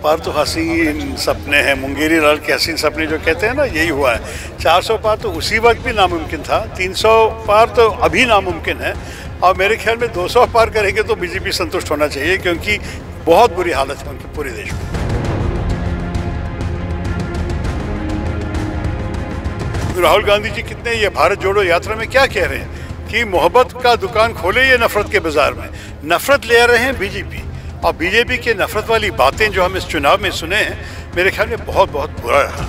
पार तो हसीन सपने हैं, मुंगेरी लाल के हसीन सपने जो कहते हैं ना, यही हुआ है। 400 पार तो उसी वक्त भी नामुमकिन था, 300 पार तो अभी नामुमकिन है, और मेरे ख्याल में 200 पार करेंगे तो बीजेपी संतुष्ट होना चाहिए, क्योंकि बहुत बुरी हालत है उनके पूरे देश में। राहुल गांधी जी कितने ये भारत जोड़ो यात्रा में क्या कह रहे हैं कि मोहब्बत का दुकान खोले ये नफरत के बाजार में। नफरत ले आ रहे हैं बीजेपी, और बीजेपी के नफरत वाली बातें जो हम इस चुनाव में सुने हैं, मेरे ख्याल में बहुत बहुत बुरा रहा।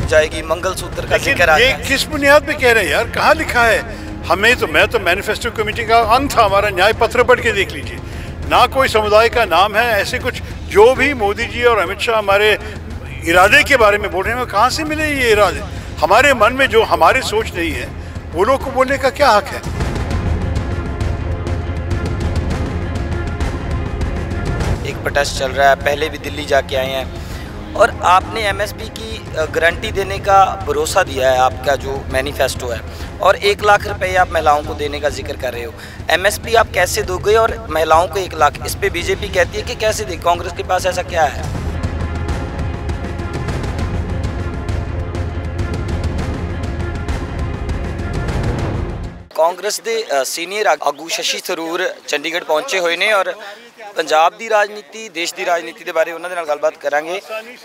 जाएगी मंगलसूत्र का जिक्र आ ये किस बुनियाद पे कह रहे हैं यार? कहाँ लिखा है? मैं तो मैनिफेस्टो कमेटी का अंग था, हमारा न्याय पत्र पढ़ के देख लीजिए, ना कोई समुदाय का नाम है। ऐसे कुछ जो भी मोदी जी और अमित शाह हमारे इरादे के बारे में बोल रहे हैं, कहाँ से मिले ये इरादे? हमारे मन में जो हमारी सोच नहीं है, वो लोग को बोलने का क्या हक है? एक प्रोटेस्ट चल रहा है, पहले भी दिल्ली जाके आए हैं, और आपने एमएसपी की गारंटी देने का भरोसा दिया है, आपका जो मैनिफेस्टो है, और 1 लाख रुपए आप महिलाओं को देने का जिक्र कर रहे हो। एमएसपी आप कैसे दोगे और महिलाओं को 1 लाख? इस पे बीजेपी कहती है कि कैसे दे, कांग्रेस के पास ऐसा क्या है? कांग्रेस ਦੇ ਸੀਨੀਅਰ ਆਗੂ ਸ਼ਸ਼ੀ ਥਰੂਰ ਚੰਡੀਗੜ੍ਹ ਪਹੁੰਚੇ ਹੋਏ ਨੇ, ਔਰ ਪੰਜਾਬ ਦੀ ਰਾਜਨੀਤੀ, ਦੇਸ਼ ਦੀ ਰਾਜਨੀਤੀ ਦੇ ਬਾਰੇ ਉਹਨਾਂ ਦੇ ਨਾਲ ਗੱਲਬਾਤ ਕਰਾਂਗੇ,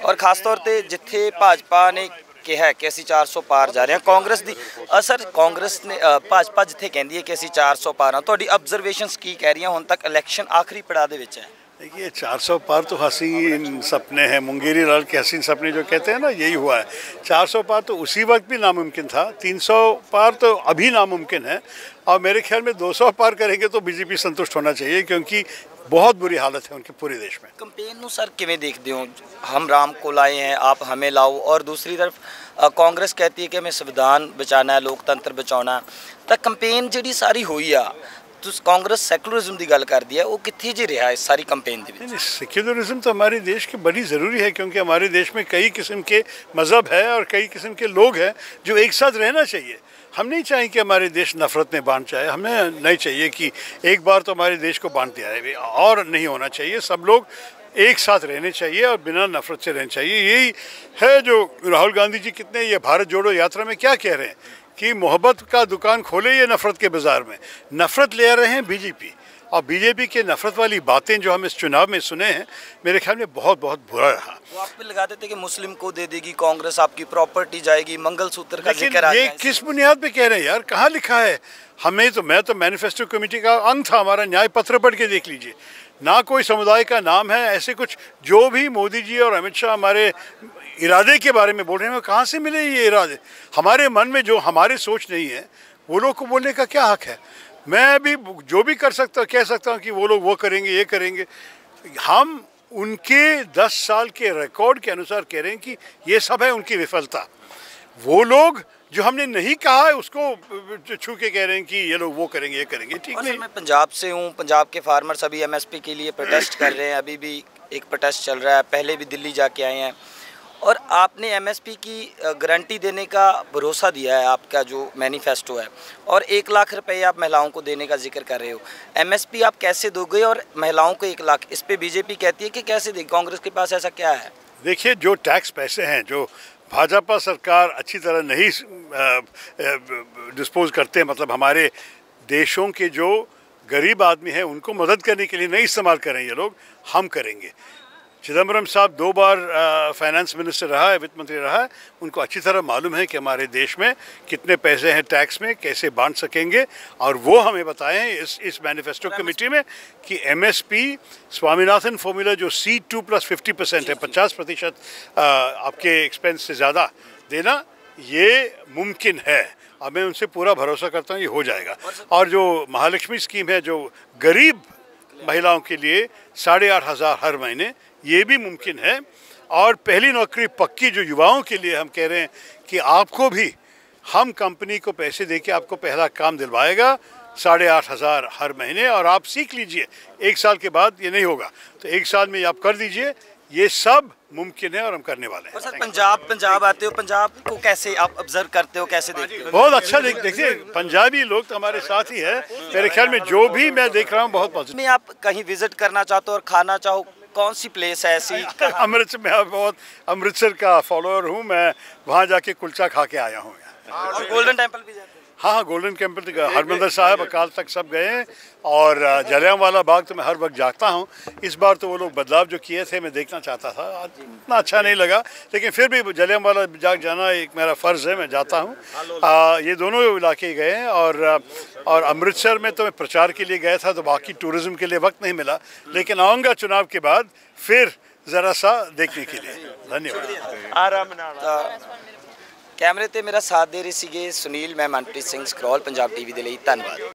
ਔਰ ਖਾਸ ਤੌਰ ਤੇ ਜਿੱਥੇ ਭਾਜਪਾ ਨੇ ਕਿਹਾ ਕਿ ਅਸੀਂ 400 ਪਾਰ ਜਾ ਰਹੇ ਹਾਂ, ਕਾਂਗਰਸ ਦੀ ਅਸਰ ਕਾਂਗਰਸ ਨੇ ਭਾਜਪਾ ਜਿੱਥੇ ਕਹਿੰਦੀ ਹੈ ਕਿ ਅਸੀਂ 400 ਪਾਰ ਹਾਂ, ਤੁਹਾਡੀ ਆਬਜ਼ਰਵੇਸ਼ਨਸ ਕੀ ਕਹਿ ਰਹੀਆਂ? ਹੁਣ ਤੱਕ ਇਲੈਕਸ਼ਨ ਆਖਰੀ ਪੜਾਅ ਦੇ ਵਿੱਚ ਹੈ। देखिए, 400 पार तो हसीन सपने हैं, मुंगेरी लाल के हसीन सपने जो कहते हैं ना, यही हुआ है। 400 पार तो उसी वक्त भी नामुमकिन था, 300 पार तो अभी नामुमकिन है, और मेरे ख्याल में 200 पार करेंगे तो बीजेपी संतुष्ट होना चाहिए, क्योंकि बहुत बुरी हालत है उनके पूरे देश में। ਕੰਪੇਨ ਨੂੰ सर किवें देखते हो? हम राम को लाए हैं, आप हमें लाओ, और दूसरी तरफ कांग्रेस कहती है कि हमें संविधान बचाना है, लोकतंत्र बचाना, तो कंपेन जी सारी हुई आ, तो कांग्रेस सैकुलरिज्म की गल कर दी है, वो कितने जी रहा है सारी कंपेन दे विच? सेक्युलरिज्म तो हमारे देश की बड़ी ज़रूरी है, क्योंकि हमारे देश में कई किस्म के मज़हब है और कई किस्म के लोग हैं जो एक साथ रहना चाहिए। हम नहीं चाहें कि हमारे देश नफरत में बांट जाए, हमें नहीं चाहिए कि एक बार तो हमारे देश को बांट दिया है, और नहीं होना चाहिए। सब लोग एक साथ रहने चाहिए और बिना नफरत से रहना चाहिए। यही है जो राहुल गांधी जी कितने ये भारत जोड़ो यात्रा में क्या कह रहे हैं कि मोहब्बत का दुकान खोले ये नफरत के बाजार में। नफरत ले आ रहे हैं बीजेपी, और बीजेपी के नफरत वाली बातें जो हम इस चुनाव में सुने हैं, मेरे ख्याल में बहुत बहुत बुरा रहा। वो आप पे लगा देते कि मुस्लिम को दे देगी कांग्रेस, आपकी प्रॉपर्टी जाएगी, मंगलसूत्र का जिक्र आ ये किस बुनियाद पे कह रहे हैं यार? कहाँ लिखा है? मैं तो मैनिफेस्टो कमेटी का अंग था, हमारा न्याय पत्र पढ़ के देख लीजिए, ना कोई समुदाय का नाम है। ऐसे कुछ जो भी मोदी जी और अमित शाह हमारे इरादे के बारे में बोल रहे हैं, कहाँ से मिले ये इरादे? हमारे मन में जो हमारी सोच नहीं है, वो लोग को बोलने का क्या हक है? मैं भी जो भी कर सकता कह सकता हूँ कि वो लोग वो करेंगे, ये करेंगे। हम उनके 10 साल के रिकॉर्ड के अनुसार कह रहे हैं कि ये सब है उनकी विफलता। वो लोग जो हमने नहीं कहा है उसको छू के कह रहे हैं कि ये लोग वो करेंगे, ये करेंगे। ठीक नहीं। मैं पंजाब से हूँ, पंजाब के फार्मर्स अभी एमएसपी के लिए प्रोटेस्ट कर रहे हैं, अभी भी एक प्रोटेस्ट चल रहा है, पहले भी दिल्ली जाके आए हैं, और आपने एमएसपी की गारंटी देने का भरोसा दिया है, आपका जो मैनिफेस्टो है, और 1 लाख रुपए आप महिलाओं को देने का जिक्र कर रहे हो। एमएसपी आप कैसे दोगे और महिलाओं को 1 लाख? इस पे बीजेपी कहती है कि कैसे देगी, कांग्रेस के पास ऐसा क्या है? देखिए, जो टैक्स पैसे हैं जो भाजपा सरकार अच्छी तरह नहीं डिस्पोज करते, मतलब हमारे देशों के जो गरीब आदमी हैं उनको मदद करने के लिए नहीं इस्तेमाल करें ये लोग, हम करेंगे। चिदम्बरम साहब 2 बार फाइनेंस मिनिस्टर रहा है, वित्त मंत्री रहा है, उनको अच्छी तरह मालूम है कि हमारे देश में कितने पैसे हैं टैक्स में, कैसे बांट सकेंगे, और वो हमें बताएं इस मैनिफेस्टो कमेटी में कि एमएसपी स्वामीनाथन फॉर्मूला जो C2 + 50% है, 50% आपके एक्सपेंस से ज़्यादा देना, ये मुमकिन है, और मैं उनसे पूरा भरोसा करता हूँ ये हो जाएगा। और जो महालक्ष्मी स्कीम है जो गरीब महिलाओं के लिए 8,500 हर महीने, ये भी मुमकिन है। और पहली नौकरी पक्की जो युवाओं के लिए हम कह रहे हैं कि आपको भी हम कंपनी को पैसे देके आपको पहला काम दिलवाएगा, 8,500 हर महीने, और आप सीख लीजिए। 1 साल के बाद ये नहीं होगा, तो 1 साल में आप कर दीजिए, ये सब मुमकिन है और हम करने वाले और हैं। सर पंजाब आते हो, पंजाब को कैसे आप ऑब्जर्व करते हो, कैसे देखते हो? बहुत अच्छा देखिए, पंजाबी लोग तो हमारे साथ ही है। मेरे ख्याल में जो भी मैं देख रहा हूँ बहुत पॉजिटिव। में आप कहीं विजिट करना चाहते हो और खाना चाहो, कौन सी प्लेस है ऐसी? अमृतसर में बहुत अमृतसर का फॉलोअर हूँ मैं, वहाँ जाके कुलचा खा के आया हूँ। और गोल्डन टेम्पल भी जाते हैं? हाँ, गोल्डन टेम्पल, हरमंदिर साहिब, अकाल तक सब गए हैं। और जलियांवाला बाग तो मैं हर वक्त जाता हूँ। इस बार तो वो लोग बदलाव जो किए थे मैं देखना चाहता था, इतना अच्छा नहीं लगा, लेकिन फिर भी जलियांवाला बाग जाना एक मेरा फ़र्ज़ है, मैं जाता हूँ। ये दोनों इलाके गए हैं। और अमृतसर में तो मैं प्रचार के लिए गया था, तो बाकी टूरिज़म के लिए वक्त नहीं मिला, लेकिन आऊँगा चुनाव के बाद फिर ज़रा सा देखने के लिए। धन्यवाद। कैमरे ते मेरा साथ दे रहे ਸੀਗੇ सुनील, मैं मनप्रीत सिंह, स्क्रॉल पंजाब टीवी ਦੇ ਲਈ ਧੰਨਵਾਦ।